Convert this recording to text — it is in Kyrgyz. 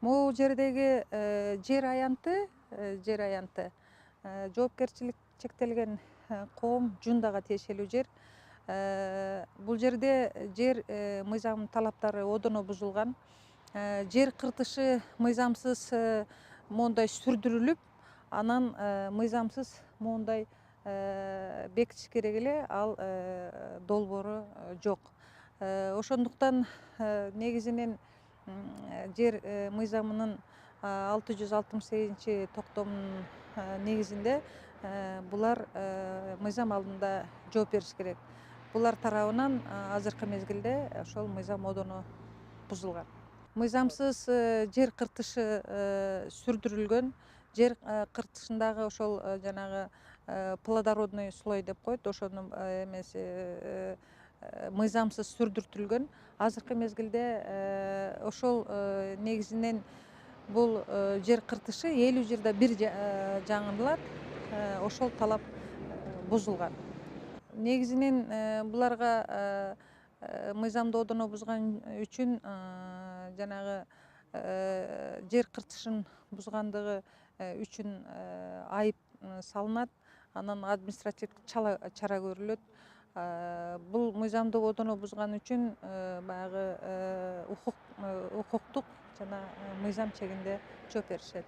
Могу жердеги жер аянты жоопкерчилик чектелген коом Жундага тиешелүү жер. Бул жерде жер мыйзам талаптары одоно бузулган. Жер кыртышы мыйзамсыз моундай сүрдүрүлүп, анан мыйзамсыз моундай бекитиш керек эле, ал долбоору жок. Ошондуктан негизинен жер мыйзамынын 668 токтомунун негизинде булар мыйзам алдында жооп бериш керек. Булар тарабынан азыркы мезгилде ошол мыйзам одоно бузулган. Мыйзамсыз жер кыртышы сүрдүрүлгөн. Жер кыртышындагы ошол жанагы плодородный слой деп коет, ошону эмеси мыйзамсыз сүрдүртүлгөн. Азыркы мезгилде ошол негизинен бул жер кыртышы 50 жылда бир жаңырылат. Ошол талап бузулган. Негизинен буларга мыйзамды одоно бузган үчүн жанагы жер кыртышын бузгандыгы үчүн айып салынат, анан административдик чара көрүлөт. Бул мыйзамды одоно бузган үчүн баягы укуктук жана мыйзам чегинде жооп беришет.